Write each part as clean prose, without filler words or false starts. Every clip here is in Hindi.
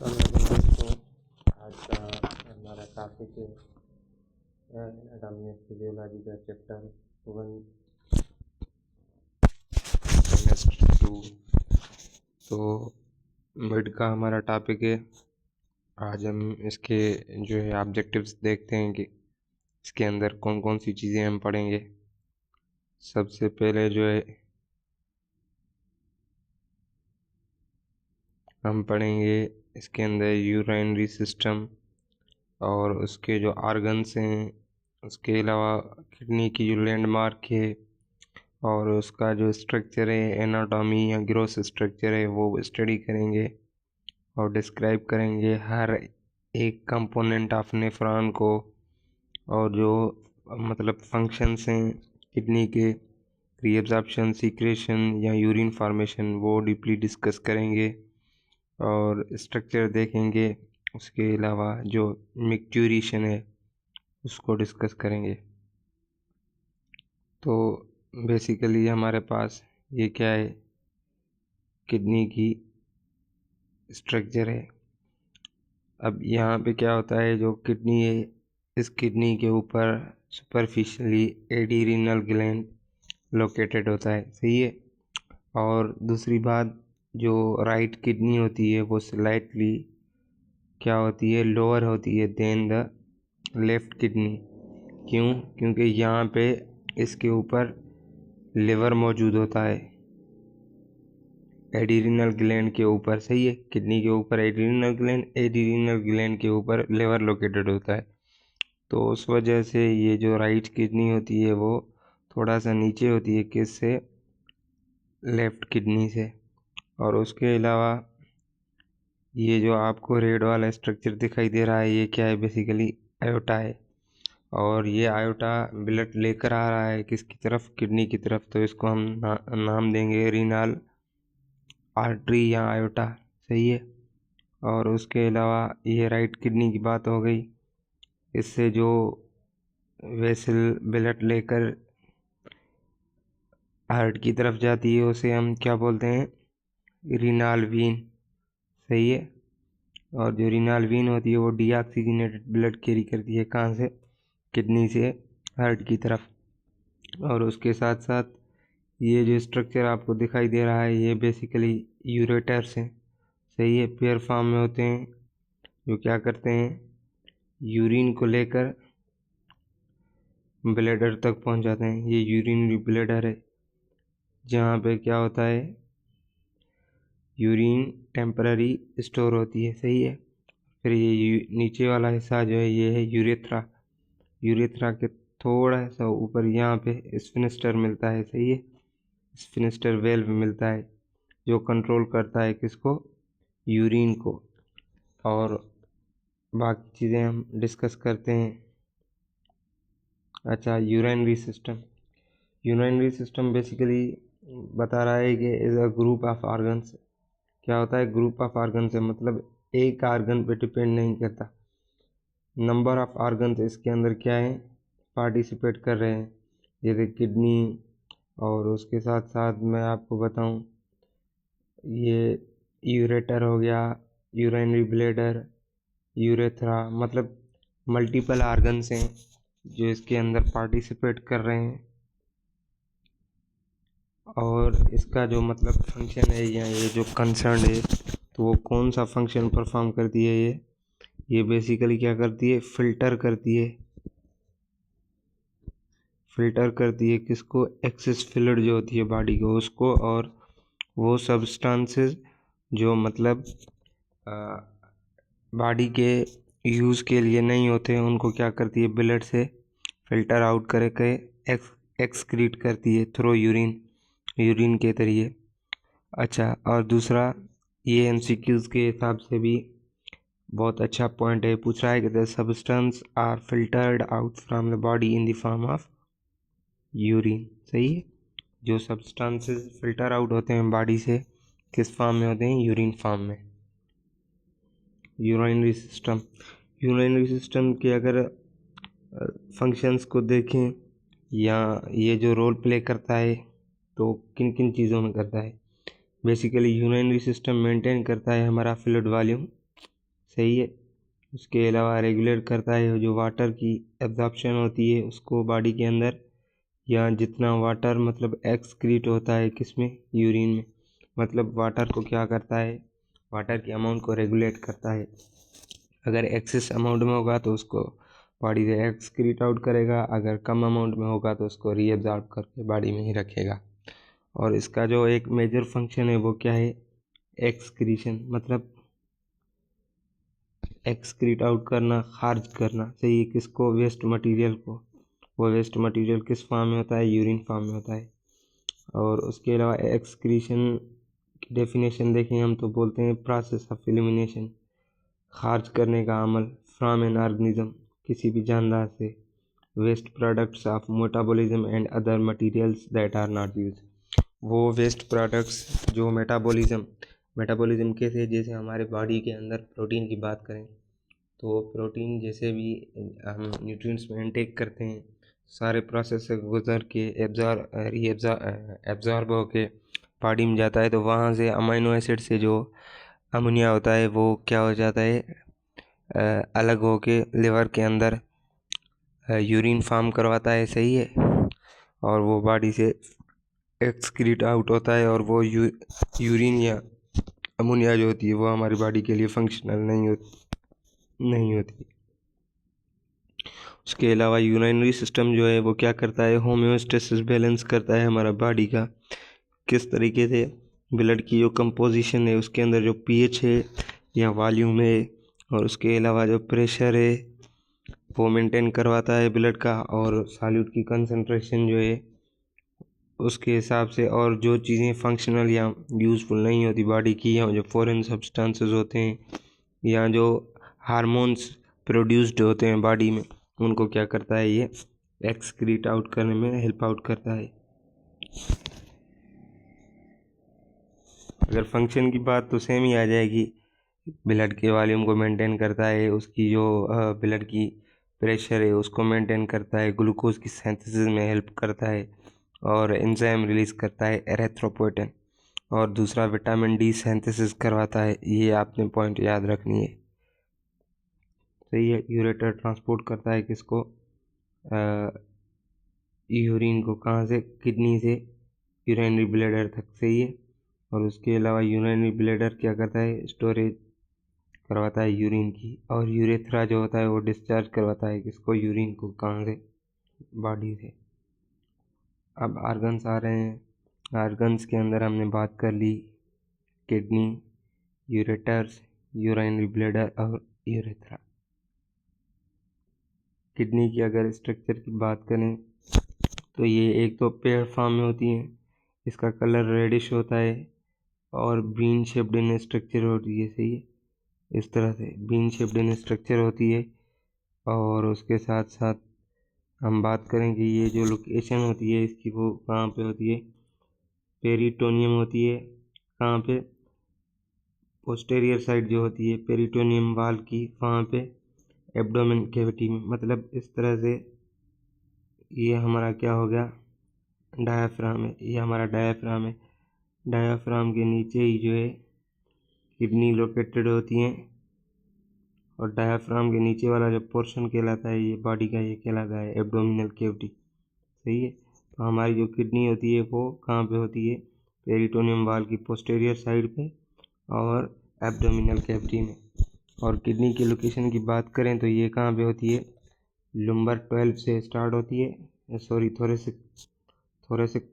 तो मेरे दोस्तों, आज का हमारा टॉपिक है एनाटॉमी फिजियोलॉजी का चैप्टर 1 सेमेस्टर 2। तो मिड का हमारा टॉपिक है। आज हम इसके जो है ऑब्जेक्टिव्स देखते हैं कि इसके अंदर कौन कौन सी चीज़ें हम पढ़ेंगे। सबसे पहले जो है हम पढ़ेंगे इसके अंदर यूरिनरी सिस्टम और उसके जो ऑर्गन्स हैं, उसके अलावा किडनी की जो लैंडमार्क है और उसका जो स्ट्रक्चर है, एनाटॉमी या ग्रोस स्ट्रक्चर है, वो स्टडी करेंगे और डिस्क्राइब करेंगे हर एक कंपोनेंट ऑफ नेफ्रॉन को। और जो मतलब फंक्शंस हैं किडनी के, रीअब्जॉर्प्शन, सीक्रेशन या यूरिन फॉर्मेशन, वो डीपली डिस्कस करेंगे और स्ट्रक्चर देखेंगे। उसके अलावा जो मिक्चुरेशन है उसको डिस्कस करेंगे। तो बेसिकली हमारे पास ये क्या है, किडनी की स्ट्रक्चर है। अब यहाँ पे क्या होता है, जो किडनी है इस किडनी के ऊपर सुपरफिशियली एड्रीनल ग्लैंड लोकेटेड होता है, सही है। और दूसरी बात, जो राइट किडनी होती है वो स्लाइटली क्या होती है, लोअर होती है देन द लेफ्ट किडनी। क्यों? क्योंकि यहाँ पे इसके ऊपर लिवर मौजूद होता है, एड्रीनल ग्लैंड के ऊपर, सही है। किडनी के ऊपर एड्रीनल ग्लैंड के ऊपर लिवर लोकेटेड होता है। तो उस वजह से ये जो राइट किडनी होती है वो थोड़ा सा नीचे होती है, किससे, लेफ्ट किडनी से। और उसके अलावा ये जो आपको रेड वाला स्ट्रक्चर दिखाई दे रहा है, ये क्या है, बेसिकली आयोटा है। और ये आयोटा ब्लड लेकर आ रहा है किसकी तरफ, किडनी की तरफ। तो इसको हम नाम देंगे रीनल आर्टरी या आयोटा, सही है। और उसके अलावा ये राइट किडनी की बात हो गई। इससे जो वेसल ब्लड लेकर हार्ट की तरफ जाती है उसे हम क्या बोलते हैं, रीनल वीन, सही है। और जो रीनल वीन होती है वो डीऑक्सीजनेटेड ब्लड कैरी करती है, कहाँ से, किडनी से हार्ट की तरफ। और उसके साथ साथ ये जो स्ट्रक्चर आपको दिखाई दे रहा है ये बेसिकली यूरेटर्स हैं, सही है। पेयर फॉर्म में होते हैं, जो क्या करते हैं, यूरिन को लेकर ब्लैडर तक पहुंच जाते हैं। ये यूरिनरी ब्लैडर है, जहाँ पे क्या होता है, यूरिन टेम्पररी स्टोर होती है, सही है। फिर ये नीचे वाला हिस्सा जो है ये है यूरेथ्रा। यूरेथ्रा के थोड़ा सा ऊपर यहाँ पे स्फिंक्टर मिलता है, सही है। स्फिंक्टर वेल्व मिलता है जो कंट्रोल करता है किसको, यूरिन को। और बाकी चीज़ें हम डिस्कस करते हैं। अच्छा, यूरिनरी सिस्टम बेसिकली बता रहा है कि is a group of organs. क्या होता है, ग्रुप ऑफ ऑर्गन्स है, मतलब एक ऑर्गन पे डिपेंड नहीं करता। नंबर ऑफ ऑर्गन्स इसके अंदर क्या है, पार्टिसिपेट कर रहे हैं, जैसे किडनी। और उसके साथ साथ मैं आपको बताऊं, ये यूरेटर हो गया, यूरिनरी ब्लैडर, यूरेथ्रा, मतलब मल्टीपल ऑर्गन्स हैं जो इसके अंदर पार्टिसिपेट कर रहे हैं। और इसका जो मतलब फंक्शन है या ये जो कंसर्न है, तो वो कौन सा फंक्शन परफॉर्म करती है, ये बेसिकली क्या करती है, फिल्टर करती है किसको, एक्सेस फ्लूइड जो होती है बॉडी को, उसको। और वो सब्सटेंसेस जो मतलब बॉडी के यूज़ के लिए नहीं होते हैं, उनको क्या करती है, ब्लड से फिल्टर आउट करके एक्सक्रीट करती है थ्रू यूरिन के जरिए। अच्छा, और दूसरा, ये एमसीक्यूज़ के हिसाब से भी बहुत अच्छा पॉइंट है, पूछ रहा है कि the substance are filtered out from the body in the form of urine, सही है। जो सब्सटेंसेस फिल्टर आउट होते हैं बॉडी से, किस फॉर्म में होते हैं, यूरिन फॉर्म में। यूरिनरी सिस्टम के अगर फंक्शंस को देखें या ये जो रोल प्ले करता है, तो किन किन चीज़ों में करता है। बेसिकली यूरिनरी सिस्टम मेंटेन करता है हमारा फ्लूइड वॉल्यूम, सही है। उसके अलावा रेगुलेट करता है जो वाटर की एब्जॉर्प्शन होती है उसको बॉडी के अंदर, या जितना वाटर मतलब एक्सक्रीट होता है किसमें, यूरिन में। मतलब वाटर को क्या करता है, वाटर की अमाउंट को रेगुलेट करता है। अगर एक्सेस अमाउंट में होगा तो उसको बॉडी से एक्सक्रीट आउट करेगा, अगर कम अमाउंट में होगा तो उसको रीअब्जॉर्ब करके बॉडी में ही रखेगा। और इसका जो एक मेजर फंक्शन है वो क्या है, एक्सक्रीशन, मतलब एक्सक्रीट आउट करना, खारिज करना। सही है, किसको, वेस्ट मटेरियल को। वो वेस्ट मटेरियल किस फॉर्म में होता है, यूरिन फॉर्म में होता है। और उसके अलावा एक्सक्रीशन की डेफिनेशन देखें हम तो बोलते हैं प्रोसेस ऑफ एलिमिनेशन, खारिज करने का अमल, फ्रॉम एन ऑर्गेनिज्म, किसी भी जानदार से, waste products of metabolism and other materials that are not use. वो वेस्ट प्रोडक्ट्स जो मेटाबॉलिज्म कैसे, जैसे हमारे बॉडी के अंदर प्रोटीन की बात करें तो प्रोटीन जैसे भी हम न्यूट्रिएंट्स में इनटेक करते हैं, सारे प्रोसेस से गुजर के एब्जॉर्ब होके बॉडी में जाता है, तो वहाँ से अमीनो एसिड से जो अमोनिया होता है वो क्या हो जाता है, अलग होके लिवर के अंदर यूरिन फॉर्म करवाता है। सही है, और वो बॉडी से एक्सक्रीट आउट होता है, और वो यूरिन या अमोनिया जो होती है वो हमारी बॉडी के लिए फंक्शनल नहीं होती। उसके अलावा यूरिनरी सिस्टम जो है वो क्या करता है, होम्योस्टेसिस बैलेंस करता है हमारा बॉडी का। किस तरीके से, ब्लड की जो कंपोजिशन है उसके अंदर जो पीएच है या वॉल्यूम है, और उसके अलावा जो प्रेशर है वो मेंटेन करवाता है ब्लड का, और सॉल्यूट की कंसंट्रेशन जो है उसके हिसाब से, और जो चीज़ें फंक्शनल या यूज़फुल नहीं होती बॉडी की, या जो फॉरेन सब्सटेंसेस होते हैं या जो हार्मोन्स प्रोड्यूस्ड होते हैं बॉडी में, उनको क्या करता है, ये एक्सक्रीट आउट करने में हेल्प आउट करता है। अगर फंक्शन की बात तो सेम ही आ जाएगी, ब्लड के वॉल्यूम को मेंटेन करता है, उसकी जो ब्लड की प्रेशर है उसको मेंटेन करता है, ग्लूकोज की सिंथेसिस में हेल्प करता है, और एंजाइम रिलीज करता है एरेथ्रोपोएटिन, और दूसरा विटामिन डी सिंथेसिस करवाता है। ये आपने पॉइंट याद रखनी है। सही है, यूरेटर ट्रांसपोर्ट करता है किसको, यूरिन को, कहाँ से, किडनी से यूरिनरी ब्लैडर तक। सही है, और उसके अलावा यूरिनरी ब्लैडर क्या करता है, स्टोरेज करवाता है यूरिन की, और यूरेथ्रा जो होता है वो डिस्चार्ज करवाता है किसको, यूरिन को, कहाँ से, बॉडी से। अब आर्गन्स आ रहे हैं। आर्गन्स के अंदर हमने बात कर ली किडनी, यूरेटर्स, यूरिनरी ब्लैडर और यूरेथ्रा। किडनी की अगर स्ट्रक्चर की बात करें तो ये एक तो पेयर फॉर्म में होती है, इसका कलर रेडिश होता है, और बीन शेप्ड इन स्ट्रक्चर होती है। सही है, इस तरह से बीन शेप्ड इन स्ट्रक्चर होती है। और उसके साथ साथ हम बात करें कि ये जो लोकेशन होती है इसकी, वो कहाँ पे होती है, पेरिटोनियम होती है, कहाँ पे, पोस्टेरियर साइड जो होती है पेरिटोनियम वाल की, वहाँ पे एब्डोमेन कैविटी में। मतलब इस तरह से ये हमारा क्या हो गया, डायाफ्राम है, ये हमारा डायाफ्राम है। डायाफ्राम के नीचे ही जो है किडनी लोकेटेड होती हैं, और डायाफ्राम के नीचे वाला जो पोर्शन कहलाता है ये बॉडी का, ये कहलाता है एब्डोमिनल कैविटी। सही है, तो हमारी जो किडनी होती है वो कहाँ पे होती है, पेरिटोनियम वाल की पोस्टेरियर साइड पे और एब्डोमिनल कैविटी में। और किडनी की लोकेशन की बात करें तो ये कहाँ पे होती है, लुम्बर 12 से स्टार्ट होती है, सॉरी थोरेसिक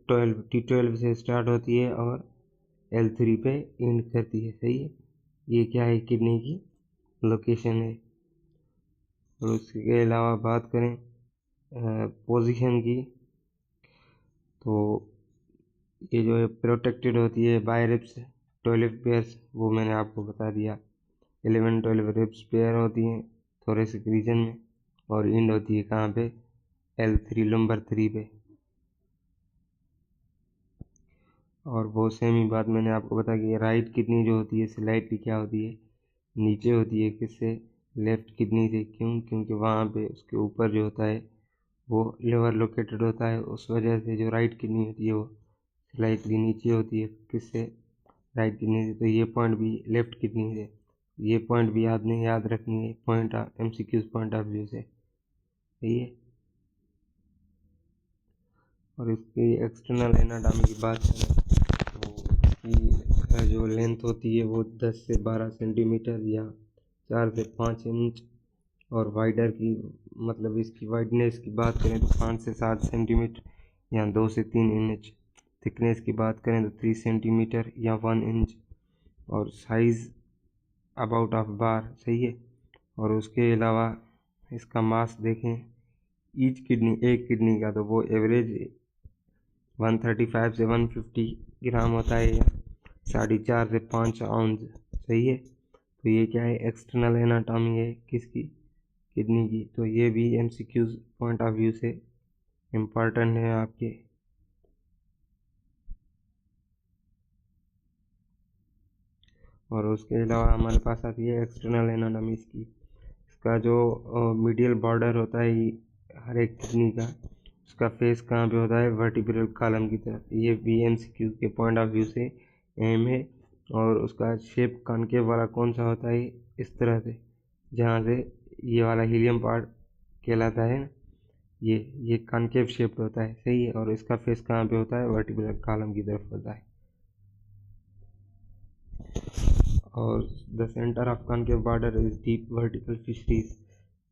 12 T12 से स्टार्ट होती है और L3 पे एंड करती है। सही है, ये क्या है, किडनी की लोकेशन है। और उसके अलावा बात करें पोजीशन की, तो ये जो है प्रोटेक्टेड होती है बाय रिब्स 12 पेयर्स, वो मैंने आपको बता दिया। 11-12 रिब्स पेयर होती हैं थोरेसिक रीजन में, और एंड होती है कहाँ पे, L3 लंबर 3 पे। और वो सेम ही बात मैंने आपको बताया कि राइट किडनी जो होती है स्लाइटली क्या होती है, नीचे होती है, किससे, लेफ्ट किडनी से। क्यों, क्योंकि वहाँ पे उसके ऊपर जो होता है वो लिवर लोकेटेड होता है, उस वजह से जो राइट किडनी होती है वो स्लाइटली नीचे होती है, किससे, राइट किडनी से। तो ये पॉइंट भी लेफ्ट किडनी से, ये पॉइंट भी आपने याद रखनी है point MCQ point of view से, सही है। और इसकी एक्सटर्नल एनाटॉमी की बात करें तो इसकी जो लेंथ होती है वो 10 से 12 सेंटीमीटर या 4 से 5 इंच, और वाइडर की मतलब इसकी वाइडनेस की बात करें तो 5 से 7 सेंटीमीटर या 2 से 3 इंच। थिकनेस की बात करें तो 3 सेंटीमीटर या 1 इंच, और साइज़ अबाउट ऑफ बार, सही है। और उसके अलावा इसका मास देखें ईच किडनी, एक किडनी का, तो वो एवरेज 135 से 150 ग्राम होता है या 4.5 से 5 आउंस, सही है। तो ये क्या है, एक्सटर्नल एनाटॉमी है किसकी, किडनी की। तो ये भी MCQ पॉइंट ऑफ व्यू से इम्पॉर्टेंट है आपके। और उसके अलावा हमारे पास आती है एक्सटर्नल एनाटॉमी की। इसका जो मीडियल बॉर्डर होता है हर एक किडनी का, उसका फेस कहाँ पे होता है, वर्टिब्रल कॉलम की तरफ। ये भी MCQ के पॉइंट ऑफ व्यू से एम है। और उसका शेप कॉनकेव वाला कौन सा होता है, इस तरह से, जहाँ से ये वाला हीलियम पार्ट कहलाता है ना, ये कॉनकेव शेप होता है, सही है। और इसका फेस कहाँ पे होता है, वर्टिब्रल कॉलम की तरफ होता है। और the centre of concave border is deep vertical fisheries.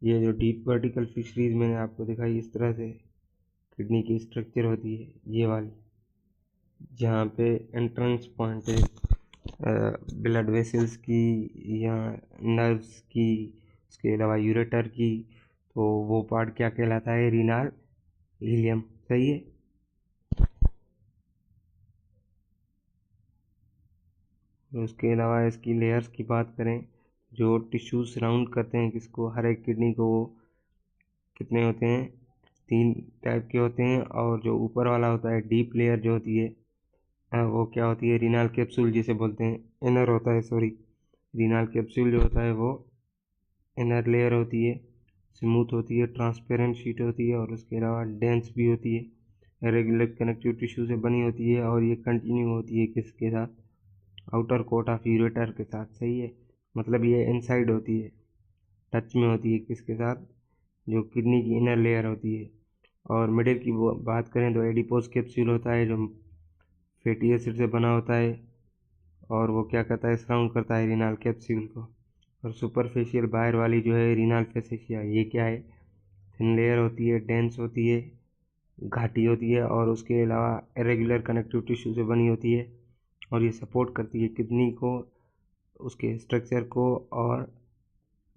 ये जो डीप वर्टिकल फिशरीज मैंने आपको दिखाई, इस तरह से किडनी की स्ट्रक्चर होती है, ये वाली, जहाँ पे एंट्रेंस पॉइंट है ब्लड वेसल्स की या नर्व्स की, उसके अलावा यूरेटर की। तो वो पार्ट क्या कहलाता है, रीनाल इलियम, सही है। उसके अलावा इसकी लेयर्स की बात करें, जो टिश्यू सराउंड करते हैं किसको, हर एक किडनी को, वो कितने होते हैं, 3 टाइप के होते हैं। और जो ऊपर वाला होता है डीप लेयर जो होती है, वो क्या होती है, रीनाल कैप्सूल जिसे बोलते हैं, इनर होता है, सॉरी, रीनाल कैप्सूल जो होता है वो इनर लेयर होती है, स्मूथ होती है, ट्रांसपेरेंट शीट होती है, और उसके अलावा डेंस भी होती है, रेगुलर कनेक्टिव टिश्यू से बनी होती है। और ये कंटिन्यू होती है किसके साथ, आउटर कोट ऑफ यूरेटर के साथ, सही है। मतलब ये इनसाइड होती है, टच में होती है किसके साथ, जो किडनी की इनर लेयर होती है। और मिडिल की बात करें तो एडिपोज कैप्सूल होता है, जो फैटी एसिड से बना होता है, और वो क्या करता है, सराउंड करता है रीनाल कैप्सूल को। और सुपरफिशियल बाहर वाली जो है रीनाल फेसेशिया, ये क्या है, थिन लेयर होती है, डेंस होती है, घाटी होती है, और उसके अलावा इरेगुलर कनेक्टिव टिश्यू से बनी होती है। और ये सपोर्ट करती है किडनी को, उसके स्ट्रक्चर को, और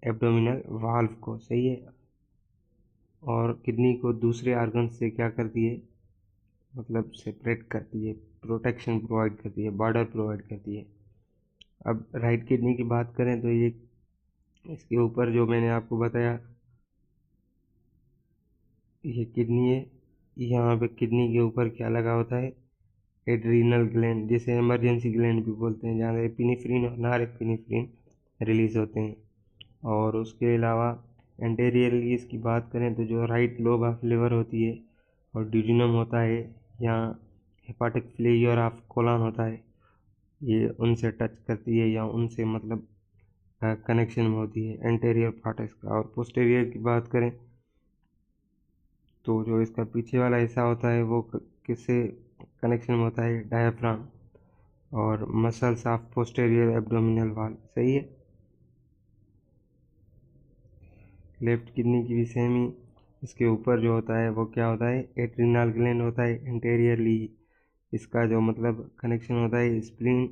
एब्डोमिनल वाल्व को, सही है। और किडनी को दूसरे आर्गन से क्या करती है, मतलब सेपरेट करती है, प्रोटेक्शन प्रोवाइड करती है, बॉर्डर प्रोवाइड करती है। अब राइट किडनी की बात करें तो ये इसके ऊपर जो मैंने आपको बताया, ये किडनी है, यहाँ पे किडनी के ऊपर क्या लगा होता है, एड्रीनल ग्लैंड, जिसे इमरजेंसी ग्लैंड भी बोलते हैं, जहाँ से एपिनेफ्रिन और नॉरएपिनेफ्रिन रिलीज होते हैं। और उसके अलावा एंटेरियरली इसकी बात करें तो जो राइट लोब ऑफ लिवर होती है, और ड्यूडिनम होता है, यहाँ हेपाटिक फ्लेयर ऑफ कोलन होता है, ये उनसे टच करती है या उनसे मतलब कनेक्शन में होती है, एंटेरियर पार्ट इसका। और पोस्टेरियर की बात करें तो जो इसका पीछे वाला हिस्सा होता है वो किससे कनेक्शन में होता है, डायाफ्राम और muscles of posterior abdominal wall, सही है। लेफ्ट किडनी की भी सेम ही, इसके ऊपर जो होता है वो क्या होता है, एड्रिनल ग्लैंड होता है एंटेरियरली। इसका जो मतलब कनेक्शन होता है स्प्लीन,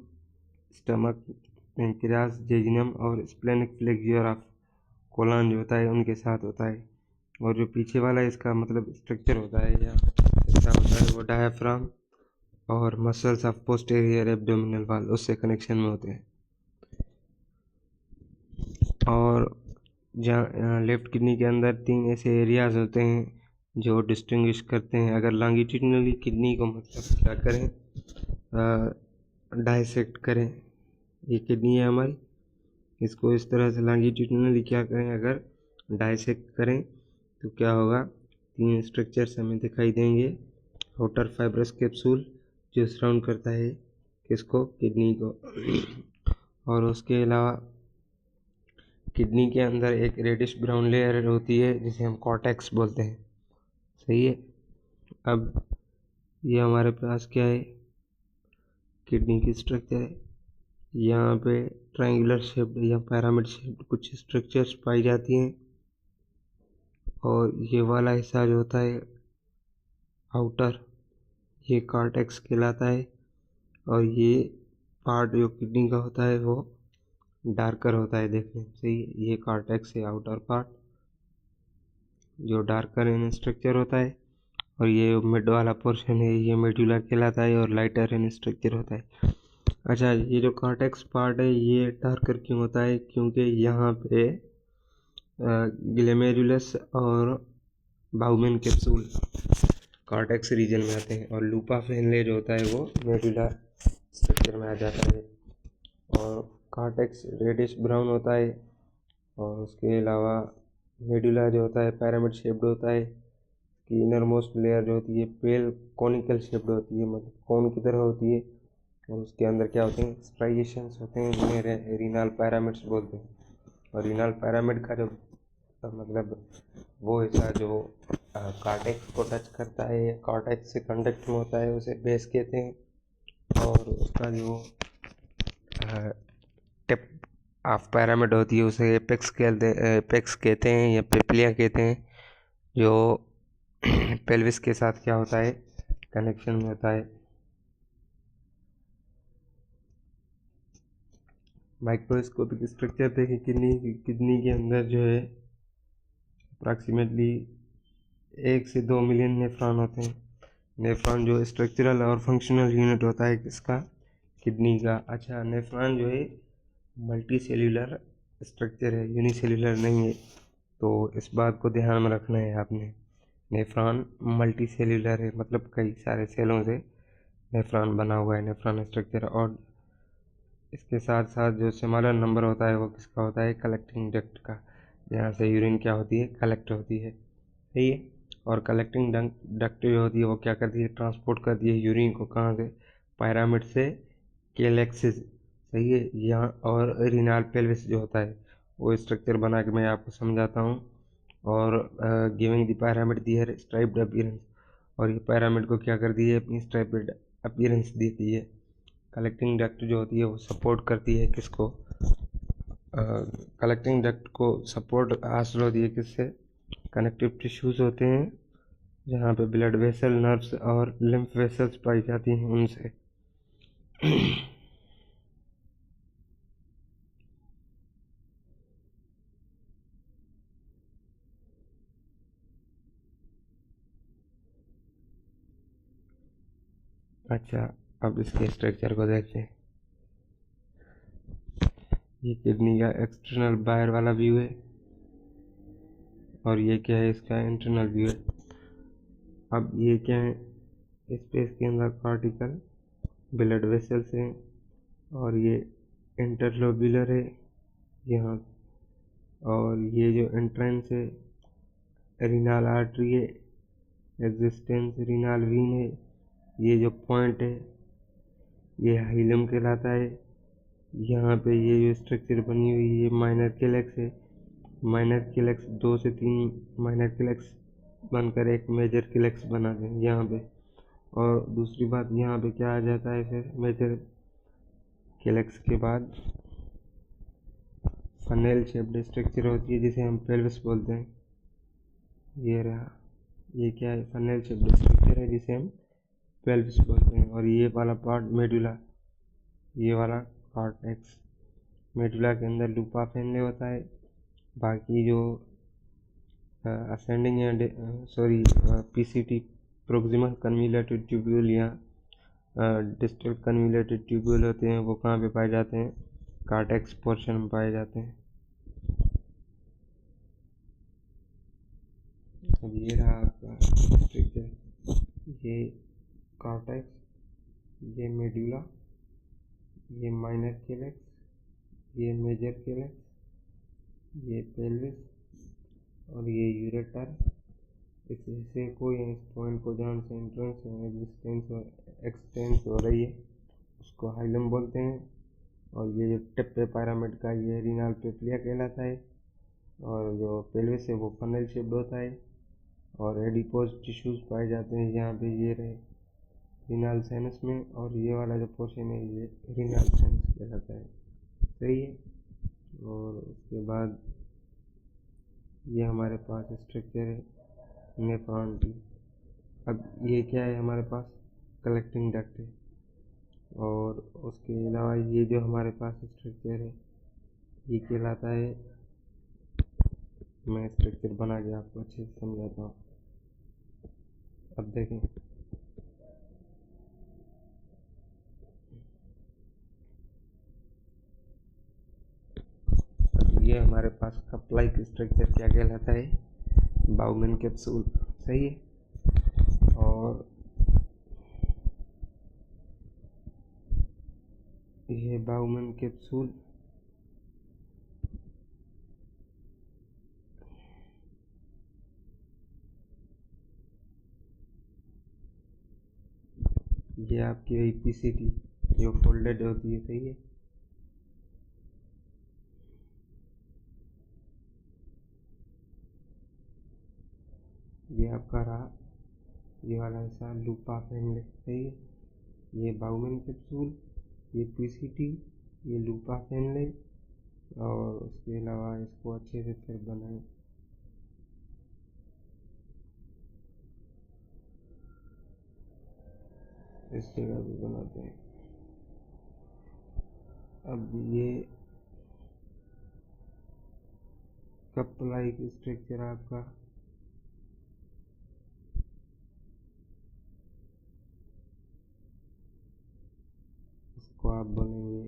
स्टमक, पेंक्रियास, जेजिनम और स्प्लेनिक फ्लेक्सर ऑफ कोलन जो होता है उनके साथ होता है। और जो पीछे वाला इसका मतलब स्ट्रक्चर होता है या ऐसा होता है, वो डायाफ्राम और muscles of posterior abdominal wall उससे कनेक्शन में होते हैं। और जहाँ लेफ्ट किडनी के अंदर 3 ऐसे एरियाज होते हैं जो डिस्टिंग्विश करते हैं। अगर लॉन्गिट्यूडनली किडनी को मतलब क्या करें, डाइसेक्ट करें, ये किडनी है हमारी, इसको इस तरह से लॉन्गिट्यूडनली क्या करें, अगर डाइसेक्ट करें तो क्या होगा, 3 स्ट्रक्चर्स हमें दिखाई देंगे। आउटर फाइब्रस कैप्सूल जो सराउंड करता है किसको, किडनी को। और उसके अलावा किडनी के अंदर एक रेडिश ब्राउन लेयर होती है जिसे हम कॉर्टेक्स बोलते हैं। सही है। अब ये हमारे पास क्या है, किडनी की स्ट्रक्चर है। यहाँ पे ट्रायंगुलर शेप्ड या पिरामिड शेप्ड कुछ स्ट्रक्चर्स पाई जाती हैं, और ये वाला हिस्सा जो होता है आउटर, ये कॉर्टेक्स कहलाता है। और ये पार्ट जो किडनी का होता है वो डार्कर होता है देखने में। सही है। ये कॉर्टेक्स है आउटर पार्ट जो डार्कर इन स्ट्रक्चर होता है, और ये मिड वाला पोर्शन है ये मेडुला कहलाता है और लाइटर इन स्ट्रक्चर होता है। अच्छा, ये जो कॉर्टेक्स पार्ट है ये डार्कर क्यों होता है? क्योंकि यहाँ पे ग्लोमेरुलस और बाउमेन कैप्सूल कॉर्टेक्स रीजन में आते हैं, और लूपा फेनले जो होता है वो मेडुला स्ट्रक्चर में आ जाता है। और कॉर्टेक्स रेडिश ब्राउन होता है, और उसके अलावा मेडुला जो होता है पिरामिड शेप्ड होता है। कि इनर मोस्ट लेयर जो होती है पेल कॉनिकल शेप्ड होती है, मतलब कोन की तरह होती है, और उसके अंदर क्या होते हैं, स्ट्राइएशंस होते हैं जिन्हें रीनल पिरामिड्स बोलते हैं। और रीनल पिरामिड का जो मतलब वो हिस्सा जो कॉर्टेक्स को टच करता है या कॉर्टेक्स से कंडक्ट में होता है उसे बेस कहते हैं। और उसका जो टिप ऑफ पिरामिड होती है उसे एपेक्स कहते हैं या पिपलिया कहते हैं, जो पेल्विस के साथ क्या होता है, कनेक्शन में होता है। माइक्रोस्कोपिक स्ट्रक्चर देखें किडनी के अंदर जो है अप्रॉक्सीमेटली 1 से 2 मिलियन नेफ्रॉन होते हैं। नेफ्रॉन जो स्ट्रक्चरल और फंक्शनल यूनिट होता है किसका, किडनी का। अच्छा, नेफ्रॉन जो है मल्टी सेल्यूलर स्ट्रक्चर है, यूनिसेल्यूलर नहीं है, तो इस बात को ध्यान में रखना है आपने। नेफ्रॉन मल्टी सेल्यूलर है, मतलब कई सारे सेलों से नेफ्रॉन बना हुआ है नेफ्रॉन स्ट्रक्चर। और इसके साथ साथ जो स्मॉलर नंबर होता है वो किसका होता है, कलेक्टिंग डक्ट का, जहाँ से यूरिन क्या होती है, कलेक्ट होती है। सही है। और कलेक्टिंग डक्ट जो होती है वो क्या करती है, ट्रांसपोर्ट करती है यूरिन को, कहाँ से, पिरामिड से केलेक्सिस। सही है। यहाँ और रीनाल पेल्विस जो होता है वो स्ट्रक्चर बना के मैं आपको समझाता हूँ। और giving the pyramid their striped appearance, और ये पिरामिड को क्या कर दी है, अपनी स्ट्राइप्ड अपीयरेंस देती है। कलेक्टिंग डक्ट जो होती है वो सपोर्ट करती है किसको, कलेक्टिंग डक्ट को सपोर्ट हासिल होती है किससे, कनेक्टिव टिश्यूज होते हैं जहाँ पे ब्लड वेसल, नर्व्स और लिम्फ वेसल्स पाई जाती हैं उनसे। अच्छा, अब इसके स्ट्रक्चर को देखते हैं। ये किडनी का एक्सटर्नल बाहर वाला व्यू है, और ये क्या है, इसका इंटरनल व्यू है। अब ये क्या है, स्पेस के अंदर पार्टिकल ब्लड वेसल्स हैं, और ये इंटरलोब्यूलर है यहाँ। और ये जो एंट्रेंस है रीनल आर्टरी है, एग्जिस्टेंस रीनल वीन है। ये जो पॉइंट है ये हाइलम कहलाता है। यहाँ पे ये जो स्ट्रक्चर बनी हुई है ये माइनर केलेक्स है। माइनर केलेक्स 2 से 3 माइनर केलेक्स बनकर एक मेजर केलेक्स बनाते हैं यहाँ पे। और दूसरी बात, यहाँ पे क्या आ जाता है फिर, मेजर केलेक्स के बाद फनेल शेप्ड स्ट्रक्चर होती है जिसे हम पेल्विस बोलते हैं। ये रहा, ये क्या है, फनेल शेप्ड स्ट्रक्चर है जिसे हम पेल्विस बोलते हैं। और ये वाला पार्ट मेडुला, ये वाला कॉर्टेक्स। मेडुला के अंदर लूपा फेनले होता है। बाकी जो ascending and PCT proximal convoluted tubule या डिस्टल कन्वोल्यूटेड ट्यूब्यूल होते हैं वो कहाँ पे पाए जाते हैं, कॉर्टेक्स पोर्शन में पाए जाते हैं। अब ये रहा आपका स्ट्रक्चर, ये कॉर्टेक्स, ये मेडुला, ये माइनर केलेक्स, ये मेजर केलेक्स, ये पेल्विस, और ये यूरेटर। इस हिस्से को या इस पॉइंट को जहाँ से एंट्रेंस या एग्जिस्टेंस और एक्सटेंस हो रही है उसको हाइलम बोलते हैं। और ये जो टिप पे पिरामिड का ये रीनाल पेप्लिया कहलाता है। और जो पेल्विस है वो फनल शेप्ड होता है और एडिपोज टिश्यूज पाए जाते हैं यहाँ पे ये रहे रीनाल साइनस में। और ये वाला जो पोर्शन है ये रीनाल साइनस कहलाता है। सही है। और उसके बाद ये हमारे पास स्ट्रक्चर है नेफ्रॉन की। अब ये क्या है हमारे पास कलेक्टिंग डक्ट है। और उसके अलावा ये जो हमारे पास स्ट्रक्चर है ये कहलाता है, मैं स्ट्रक्चर बना के आपको अच्छे से समझाता हूँ। अब देखें, अब ये हमारे पास कप लाइक स्ट्रक्चर क्या कहलाता है, बाउमैन कैप्सूल। सही है। और ये बाउमैन कैप्सूल ये आपकी एपीसीटी जो फोल्डेड होती है। सही है। ये आपका रहा ये वाला हिस्सा लूप ऑफ हैंडले। सही है। ये बाउमैन कैप्सूल, ये पीसीटी, ये लूप ऑफ हैंडले। और उसके अलावा इसको अच्छे से फिर बनाएं। इस जगह भी बनाते हैं। अब ये कप लाइक स्ट्रक्चर आपका इसको आप बोलेंगे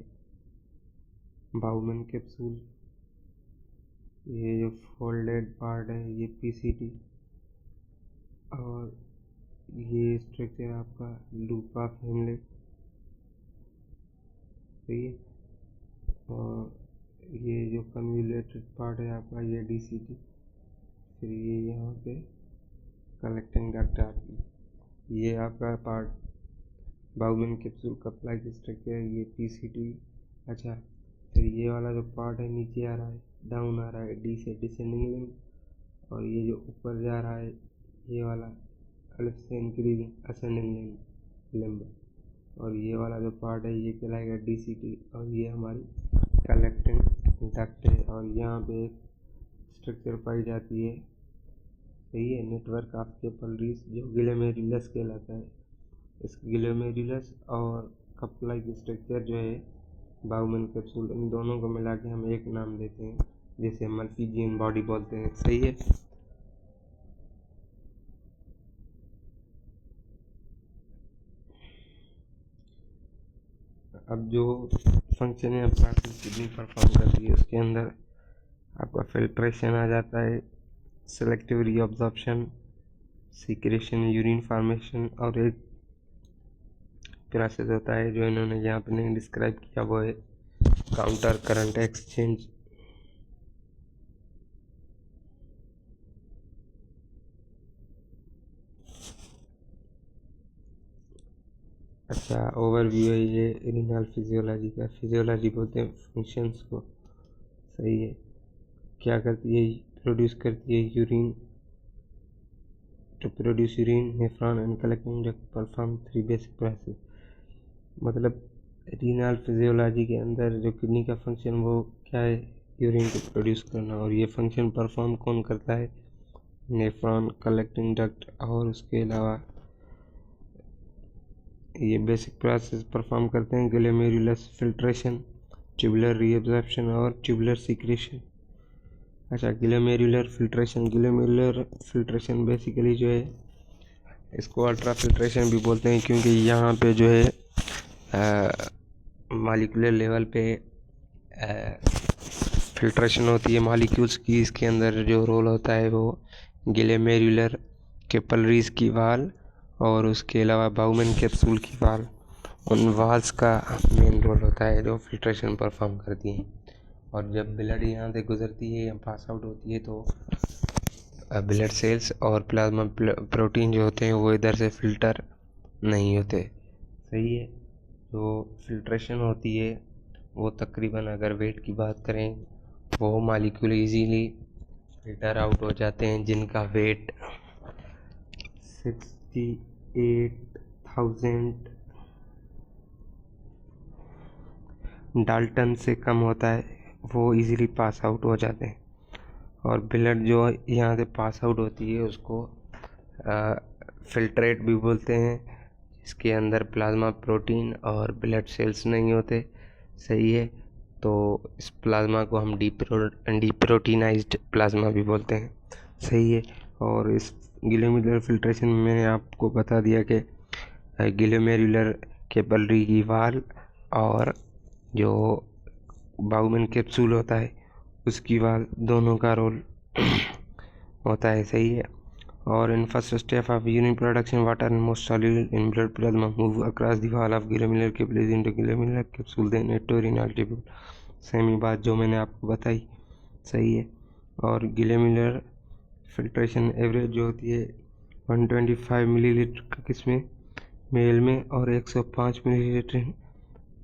बाउमैन कैप्सूल। ये जो फोल्डेड पार्ट है ये पीसीटी और ये स्ट्रक्चर आपका लूप ऑफ हैंडले। सही है। और ये जो कन्वोल्यूटेड पार्ट है आपका ये डीसीटी। फिर ये यहाँ पे कलेक्टिंग डक्ट आपकी, ये आपका part Bowman capsule cup like structure, ये पीसीटी। अच्छा, फिर ये वाला जो पार्ट है नीचे आ रहा है, डाउन आ रहा है, डी से डिसेंडिंग लिम्ब। और ये जो ऊपर जा रहा है ये वाला अलिफ से इंक्रीजिंग असेंडिंग लिम्ब। और ये वाला जो पार्ट है ये कहलाएगा डीसीटी। और ये हमारी कलेक्टिंग डक्ट है। और यहाँ पे एक स्ट्रक्चर पाई जाती है। सही है, नेटवर्क ऑफ कैपिलरीज जो ग्लोमेरुलस कहलाता है। इस ग्लोमेरुलस और कप लाइक स्ट्रक्चर जो है बाउमैन कैप्सूल, इन दोनों को मिला के हम एक नाम देते हैं जिसे मल्फिजियन बॉडी बोलते हैं। सही है। अब जो फंक्शन है प्रोसेस किडनी परफॉर्म करती है उसके अंदर आपका फिल्ट्रेशन आ जाता है, selective reabsorption, secretion, urine formation. और एक प्रोसेस होता है जो इन्होंने यहाँ पे नहीं डिस्क्राइब किया, वो है काउंटर करंट एक्सचेंज। अच्छा, ओवरव्यू है ये रीनल फिजियोलॉजी का। फिजियोलॉजी बोलते हैं फंक्शंस को। सही है। क्या करती है, प्रोड्यूस करती है urine, to produce urine nephron and collecting duct perform 3 basic process. मतलब रीनल फिजियोलॉजी के अंदर जो किडनी का फंक्शन वो क्या है, यूरिन को प्रोड्यूस करना। और ये फंक्शन परफॉर्म कौन करता है, नेफ्रॉन, कलेक्टिंग डक्ट। और उसके अलावा ये बेसिक प्रोसेस परफॉर्म करते हैं ग्लोमेरुलस फिल्ट्रेशन, ट्यूबुलर रीअब्जॉर्प्शन और ट्यूबुलर सीक्रेशन। अच्छा, ग्लोमेरुलर फिल्ट्रेशन बेसिकली जो है इसको अल्ट्रा फिल्ट्रेशन भी बोलते हैं, क्योंकि यहाँ पे जो है मॉलिक्यूलर लेवल पे फिल्ट्रेशन होती है मॉलिक्यूल्स की। इसके अंदर जो रोल होता है वो ग्लोमेरुलर कैपिलरीज की वाल और उसके अलावा बाउमैन कैप्सूल की वाल, उन वाल्स का मेन रोल होता है जो फिल्ट्रेशन परफॉर्म करती हैं। और जब ब्लड यहाँ से गुजरती है या पास आउट होती है तो ब्लड सेल्स और प्लाज्मा प्रोटीन जो होते हैं वो इधर से फिल्टर नहीं होते। सही है। जो फिल्ट्रेशन होती है वो तकरीबन अगर वेट की बात करें वो मालिक्यूल इजीली फिल्टर आउट हो जाते हैं जिनका वेट 68,000 डाल्टन से कम होता है, वो इजीली पास आउट हो जाते हैं। और ब्लड जो यहाँ से पास आउट होती है उसको फिल्ट्रेट भी बोलते हैं, इसके अंदर प्लाज्मा प्रोटीन और ब्लड सेल्स नहीं होते। सही है, तो इस प्लाज्मा को हम डीप्रोटीनाइज्ड प्लाज्मा भी बोलते हैं। सही है। और इस ग्लोमेरुलर फिल्ट्रेशन में मैंने आपको बता दिया कि ग्लोमेरुलर कैपिलरी की वाल और जो बाउमन कैप्सूल होता है उसकी वाल, दोनों का रोल होता है। सही है। और in first step of urine production, water and most soluble in blood plasma move across the wall of glomerular capillaries into glomerular capsule, then into renal tubule। Same ही बात जो मैंने आपको बताई। सही है। और ग्लोमेरुलर फिल्ट्रेशन एवरेज जो होती है 125 मिलीलीटर किसमें, मेल में, और 105 मिलीलीटर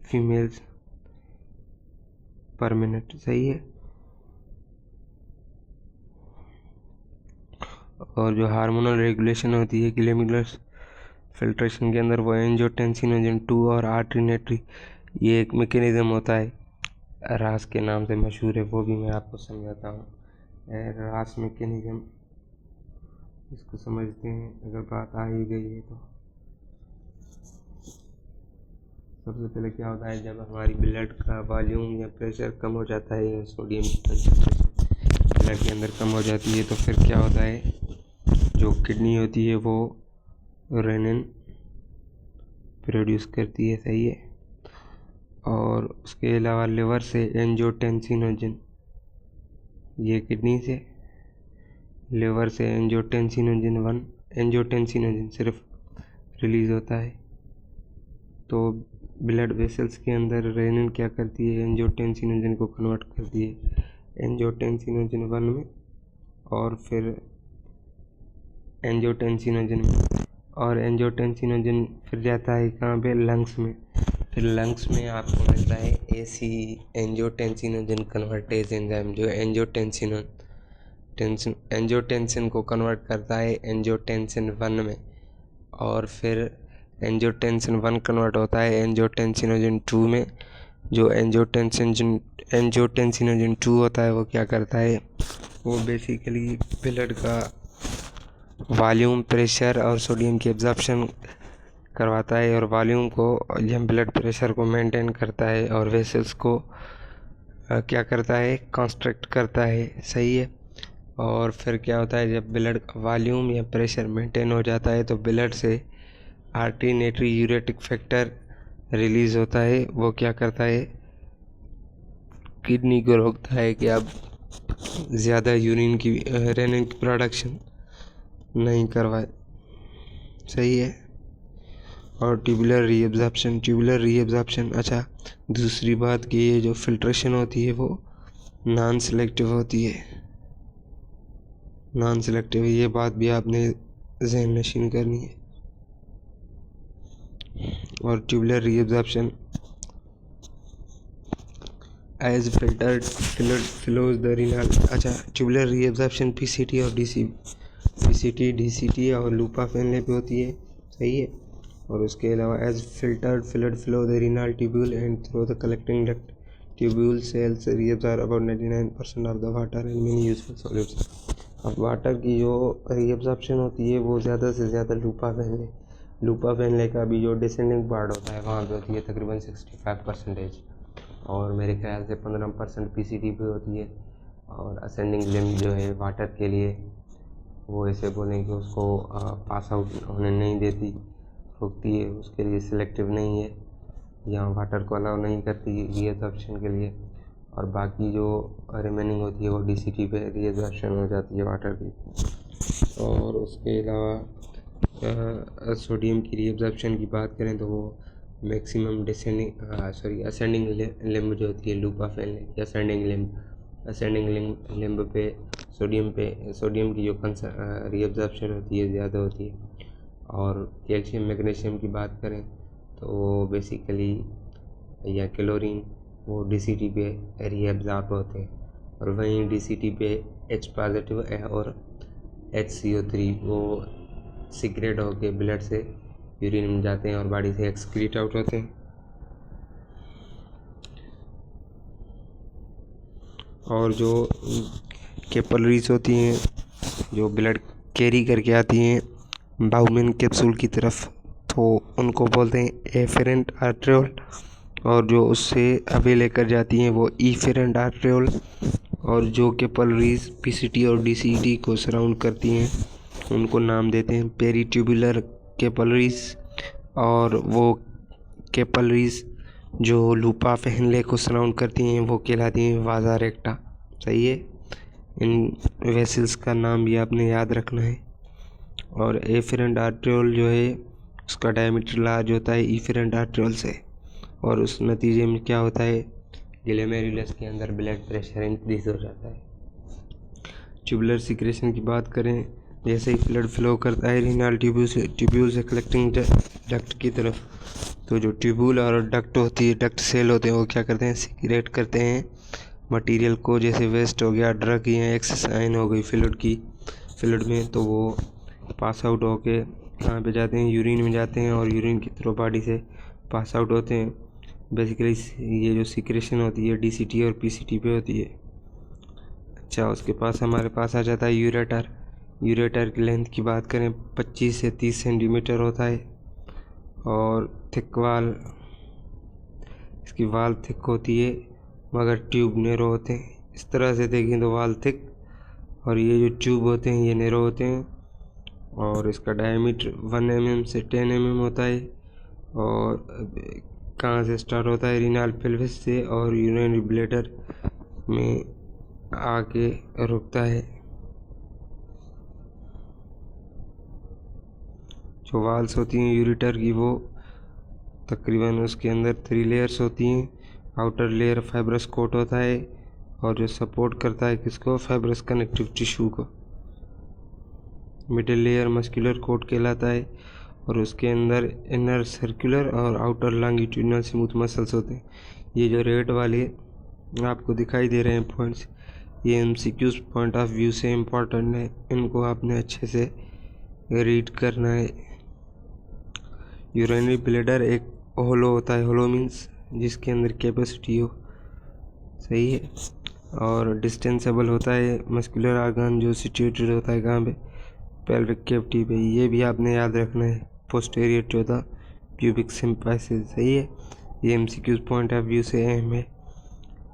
फीमेल्स पर मिनट। सही है। और जो हार्मोनल रेगुलेशन होती है ग्लोमेरुलर फिल्ट्रेशन के अंदर वो एंजियोटेंसिनोजन 2 और आर्टिनेटरी, ये एक मैकेनिज्म होता है, रास के नाम से मशहूर है, वो भी मैं आपको समझाता हूँ। रास मैकेनिज्म इसको समझते हैं अगर बात आ ही गई है तो। सबसे पहले क्या होता है, जब हमारी ब्लड का वॉल्यूम या प्रेशर कम हो जाता है या सोडियम की कंसंट्रेशन ब्लड के अंदर कम हो जाती है तो फिर क्या होता है, जो किडनी होती है वो रेनिन प्रोड्यूस करती है। सही है। और उसके अलावा लिवर से एंजियोटेंसिनोजन, ये किडनी से लिवर से एंजियोटेंसिनोजन सिर्फ रिलीज होता है। तो ब्लड वेसल्स के अंदर रेनिन क्या करती है, एंजियोटेंसिनोजन को कन्वर्ट करती है एंजियोटेंसिनोजन 1 में, और फिर एंजियोटेंसिनोजन में, और एंजियोटेंसिनोजन फिर जाता है कहाँ पे, लंग्स में। फिर लंग्स में आपको मिलता है एसी एंजियोटेंसिनोजन कन्वर्टेज एंजाइम, जो एंजियोटेंसिन को कन्वर्ट करता है एंजियोटेंसिन 1 में, और फिर एंजियोटेंसिन 1 कन्वर्ट होता है एंजियोटेंसिनोजन 2 में। जो एंजियोटेंसिनोजन 2 होता है वो क्या करता है, वो बेसिकली ब्लड का वॉल्यूम, प्रेशर और सोडियम की एब्जॉर्प्शन करवाता है, और वॉल्यूम को या ब्लड प्रेशर को मेंटेन करता है, और वेसल्स को क्या करता है, कंस्ट्रक्ट करता है। सही है। और फिर क्या होता है, जब ब्लड का वॉल्यूम या प्रेशर मेंटेन हो जाता है तो ब्लड से आर्टिनेटरी यूरेटिक फैक्टर रिलीज होता है। वो क्या करता है, किडनी को रोकता है कि अब ज़्यादा यूरिन की रेनिन की प्रोडक्शन नहीं करवाए। सही है। और ट्यूबुलर रीएब्जॉर्प्शन, अच्छा दूसरी बात कि ये जो फिल्ट्रेशन होती है वो नॉन सेलेक्टिव होती है। नॉन सेलेक्टिव, ये बात भी आपने ज़हन नशीन करनी है। और tubular reabsorption as filtered fluid flows the renal, अच्छा ट्यूबुलर रीएब्जॉर्प्शन पीसीटी और डीसीटी और लूपा फैनले पे होती है। सही है। और उसके अलावा as filtered fluid flow the renal tubule and through the collecting duct tubule cells reabsorb about 99% of the water and many useful solutes. अब वाटर की जो रीअब्जॉर्प्शन होती है वो ज़्यादा से ज़्यादा लूपा फैनले का भी जो डिसेंडिंग पार्ट होता है वहाँ पे होती है तकरीबन 65%, और मेरे ख्याल से 15% पीसीटी पे होती है। और असेंडिंग लिम्ब जो है वाटर के लिए, वो ऐसे बोलें कि उसको पास आउट होने नहीं देती, रोकती है, उसके लिए सिलेक्टिव नहीं है, यहाँ वाटर को अलाउ नहीं करती रीअब्जॉर्प्शन के लिए। और बाकी जो रिमेनिंग होती है वो डीसीटी पे रीअब्जॉर्प्शन हो जाती है वाटर की। और उसके अलावा सोडियम की रीअब्जॉर्प्शन की बात करें तो वो मैक्सिमम असेंडिंग लिम्ब जो होती है लूपा फैनले की असेंडिंग लिम्ब पे सोडियम की जो रीअब्जॉर्प्शन होती है ज़्यादा होती है। और कैल्शियम मैग्नीशियम की बात करें तो बेसिकली, या क्लोरीन वो DCT पे रीअब्जॉर्ब होते हैं, और वहीं DCT पे H पॉजिटिव और HCO3 वो सीक्रेट होके ब्लड से यूरिन में जाते हैं और बॉडी से एक्सक्रीट आउट होते हैं। और जो कैपिलरीज होती हैं जो ब्लड कैरी करके आती हैं बाउमेन कैप्सूल की तरफ, तो उनको बोलते हैं एफेरेंट आर्ट्रियोल, और जो उससे अवे लेकर जाती हैं वो इफेरेंट आर्ट्रियोल। और जो कैपिलरीज PCT और DCT को सराउंड करती हैं उनको नाम देते हैं पेरीट्यूबुलर कैपिलरीज। और वो कैपिलरीज जो लूपा फेहनले को सराउंड करती हैं वो कहलाती हैं वाजा रेक्टा। सही है, इन वेसल्स का नाम भी आपने याद रखना है। और एफेरेंट आर्ट्रियोल जो है उसका डायमीटर लार्ज होता है इफेरेंट आर्ट्रियोल से, और उस नतीजे में क्या होता है ग्लोमेरुलस के अंदर ब्लड प्रेशर इंक्रीज हो जाता है। ट्यूबुलर सिक्रेशन की बात करें, जैसे ही ब्लड फ्लो करता है रीनल ट्यूब्यूल से कलेक्टिंग डक्ट की तरफ, तो जो ट्यूब्यूल और डक्ट होती है, डक्ट सेल होते हैं, वो क्या करते हैं सिक्रेट करते हैं मटेरियल को, जैसे वेस्ट हो गया, ड्रग या एक्सेस आयन हो गई फ्लूइड में, तो वो पास आउट होके कहाँ पे जाते हैं यूरिन में जाते हैं, और यूरिन की थ्रू बॉडी से पास आउट होते हैं। बेसिकली ये जो सिक्रेशन होती है DCT और PCT पे होती है। अच्छा, उसके पास हमारे पास आ जाता है यूरेटर की लेंथ की बात करें 25 से 30 सेंटीमीटर होता है, और थिक वाल, इसकी वाल थिक होती है मगर ट्यूब नैरो होते हैं। इस तरह से देखें तो वाल थिक और ये जो ट्यूब होते हैं ये नैरो होते हैं, और इसका डायमीटर 1 mm से 10 mm होता है। और कहाँ से स्टार्ट होता है रीनल पेल्विस से, और यूरिनरी ब्लैडर में आके रुकता है। जो वाल्स होती हैं यूरेटर की वो तकरीबन उसके अंदर 3 लेयर्स होती हैं। आउटर लेयर फाइब्रस कोट होता है, और जो सपोर्ट करता है किसको फाइब्रस कनेक्टिव टिश्यू को। मिडिल लेयर मस्कुलर कोट कहलाता है, और उसके अंदर इनर सर्कुलर और आउटर लॉन्गिट्यूडिनल स्मूथ मसल्स होते हैं। ये जो रेड वाले आपको दिखाई दे रहे हैं पॉइंट्स, ये MCQs पॉइंट ऑफ व्यू से इम्पोर्टेंट है, इनको आपने अच्छे से रीड करना है। यूरिनरी ब्लैडर एक होलो होता है, होलो मीन्स जिसके अंदर कैपेसिटी हो, सही है। और डिस्टेंसेबल होता है मस्कुलर आर्गन जो सिचुएटेड होता है कहाँ पे पेल्विक कैविटी पे, ये भी आपने याद रखना है posterior to the pubic symphysis. सही है, ये MCQs पॉइंट ऑफ व्यू से अहम है।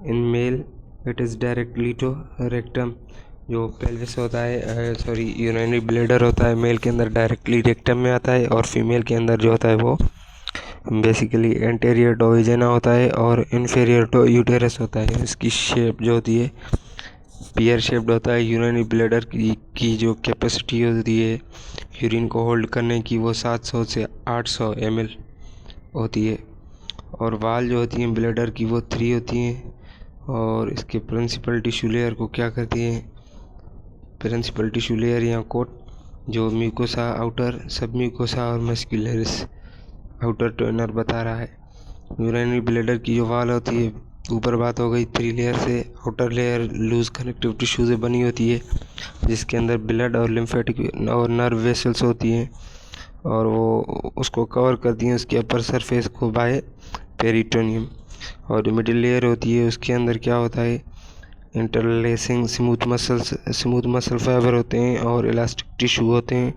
In male it is directly to rectum, जो पेल्विस होता है यूरिनरी ब्लैडर होता है मेल के अंदर डायरेक्टली रेक्टम में आता है, और फीमेल के अंदर जो होता है वो बेसिकली एंटेरियर टू वेजिना होता है और इन्फीरियर टू यूटेरस होता है। इसकी शेप जो होती है पियर शेप्ड होता है। यूरिनरी ब्लैडर की जो कैपेसिटी होती है यूरिन को होल्ड करने की वो 700 से 800 ml होती है, और वाल जो होती हैं ब्लैडर की वो 3 होती हैं। और इसके प्रिंसिपल टिश्यू लेयर को क्या करती हैं, प्रिंसिपल टिश्यू लेयर या कोट जो म्यूकोसा आउटर, सब म्यूकोसा और मस्कुलरिस आउटर टू इनर बता रहा है। यूरिनरी ब्लैडर की जो वाल होती है, ऊपर बात हो गई 3 लेयर से, outer layer loose connective tissue से बनी होती है जिसके अंदर ब्लड और लिम्फेटिक और नर्व वेसल्स होती हैं, और वो उसको कवर करती हैं उसके अपर सरफेस को बाय पेरिटोनियम। और जो मिडिल लेयर होती है उसके अंदर क्या होता है इंटरलेसिंग स्मूथ मसल फाइबर होते हैं और इलास्टिक टिश्यू होते हैं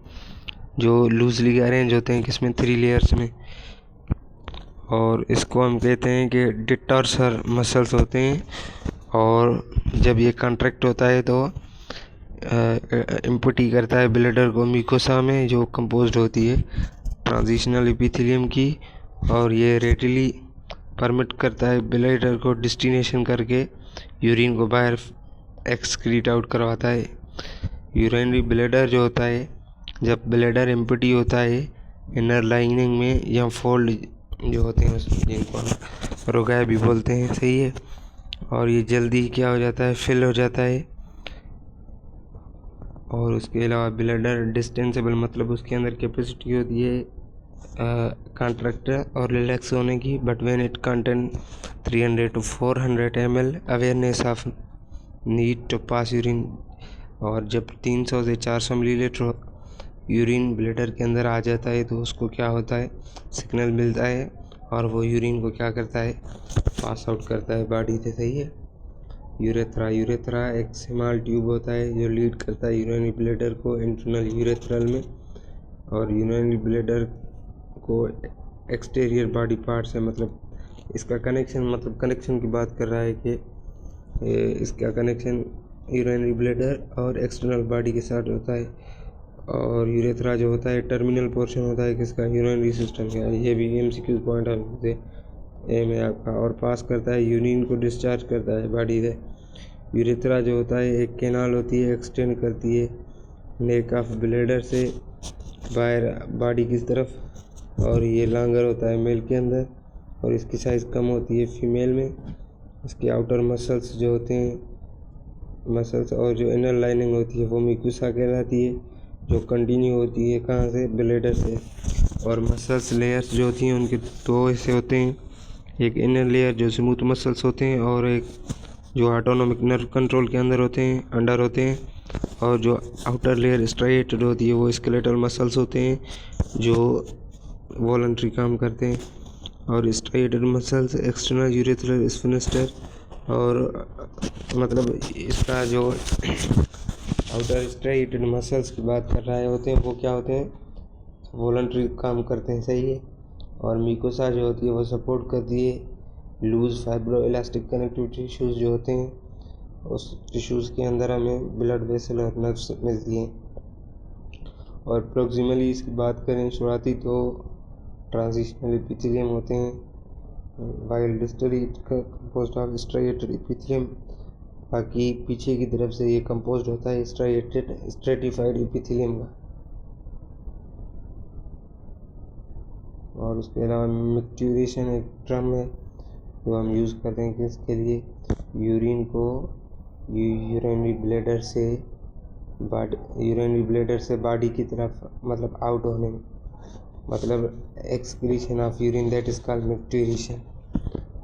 जो लूजली अरेंज होते हैं किसमें 3 लेयर्स में। और इसको हम कहते हैं कि डिटॉर्सर मसल्स होते हैं, और जब ये कॉन्ट्रैक्ट होता है तो इम्पटी करता है ब्लैडर को म्यूकोसा में जो कंपोज्ड होती है ट्रांजिशनल एपिथेलियम की, और ये रेडिली परमिट करता है ब्लैडर को डेस्टिनेशन करके यूरिन को बाहर एक्सक्रीट आउट करवाता है। यूरिनरी ब्लैडर जो होता है जब ब्लैडर एम्प्टी होता है इनर लाइनिंग में या फोल्ड जो होते हैं जिनको हम रोगाए भी बोलते हैं, सही है, और ये जल्दी क्या हो जाता है फिल हो जाता है। और उसके अलावा ब्लैडर डिस्टेंसेबल मतलब उसके अंदर कैपेसिटी होती है कॉन्ट्रैक्टर और रिलैक्स होने की, but when it contain 300 to 400 ml awareness of need to pass urine. और जब 300 से 400 मिलीलीटर यूरिन ब्लैडर के अंदर आ जाता है तो उसको क्या होता है, सिग्नल मिलता है और वो यूरिन को क्या करता है, पास आउट करता है बॉडी से। सही है। यूरेथ्रा एक स्मॉल ट्यूब होता है जो लीड करता है यूरिनरी ब्लैडर को इंटरनल यूरेथ्रल में, और यूरिनरी ब्लैडर को एक्सटीरियर बॉडी पार्ट से, मतलब इसका कनेक्शन की बात कर रहा है कि इसका कनेक्शन यूरिनरी ब्लैडर और एक्सटर्नल बॉडी के साथ होता है। और यूरेथ्रा जो होता है टर्मिनल पोर्शन होता है किसका, यूरिनरी सिस्टम का। ये भी MCQ पॉइंट है एम है आपका। और पास करता है यूरिन को, डिस्चार्ज करता है बॉडी से। यूरेथ्रा जो होता है एक कैनाल होती है, एक्सटेंड करती है नेक ऑफ ब्लैडर से बाहर बॉडी की तरफ, और ये लॉन्गर होता है मेल के अंदर और इसकी साइज़ कम होती है फीमेल में। इसके आउटर मसल्स जो होते हैं, मसल्स और जो इनर लाइनिंग होती है वो म्यूकोसा कहलाती है, जो कंटिन्यू होती है कहाँ से, ब्लैडर से। और मसल्स लेयर्स जो होती हैं उनके दो हिस्से होते हैं, एक इनर लेयर जो स्मूथ मसल्स होते हैं और एक जो ऑटोनोमिक नर्व कंट्रोल के अंदर होते हैं, अंडर होते हैं। और जो आउटर लेयर स्ट्राइएटेड होती है वो स्केलेटल मसल्स होते हैं जो वॉलंटरी काम करते हैं। और striated muscles external urethral sphincter, और मतलब इसका जो आउटर स्ट्राइएटेड मसल्स की बात कर रहा है होते हैं वो क्या होते हैं, वॉलंटरी काम करते हैं। सही है। और म्यूकोसा जो होती है वो सपोर्ट करती है loose fibroelastic connective tissues जो होते हैं, उस टिश्यूज़ के अंदर हमें ब्लड वेसल और नर्व्स मिलती हैं। और प्रोक्सिमली इसकी बात करें शुरुआती तो ट्रांजिशनल एपिथेलियम होते हैं, while distally composed of striated epithelium. बाकी पीछे की तरफ से ये कंपोज्ड होता है स्ट्रेटिफाइड एपिथेलियम का। और उसके अलावा मिक्चुरेशन एक टर्म है जो हम यूज़ करते हैं किसके लिए, यूरिन को यूरिनरी ब्लैडर से बॉडी की तरफ, मतलब आउट होने में, मतलब excretion of urine, that is called micturition.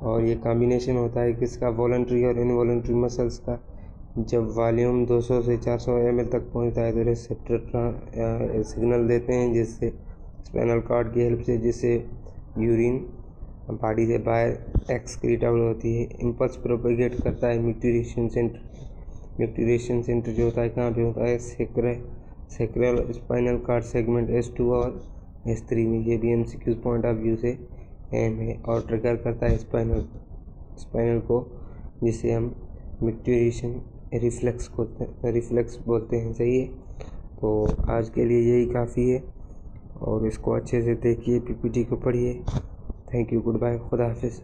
और ये कॉम्बिनेशन होता है किसका, वॉलंटरी और इनवॉलंटरी मसल्स का। जब वॉल्यूम 200 से 400 ml तक पहुंचता है तो रिसेप्टर सिग्नल देते हैं जिससे स्पाइनल कॉर्ड की हेल्प से, जिससे यूरिन बॉडी से बाहर एक्सक्रीट आउट होती है। इम्पल्स प्रोपेगेट करता है मिक्चुरेशन सेंटर जो होता है कहाँ पे होता है, sacral spinal cord segment S2 और S3 में। ये भी MCQ पॉइंट ऑफ व्यू से एम है। और ट्रिगर करता है स्पाइनल को, जिसे हम मिक्चुरेशन रिफ्लेक्स बोलते हैं। सही है। तो आज के लिए यही काफ़ी है और इसको अच्छे से देखिए, PPT को पढ़िए। थैंक यू, गुड बाय, खुदा हाफिज़।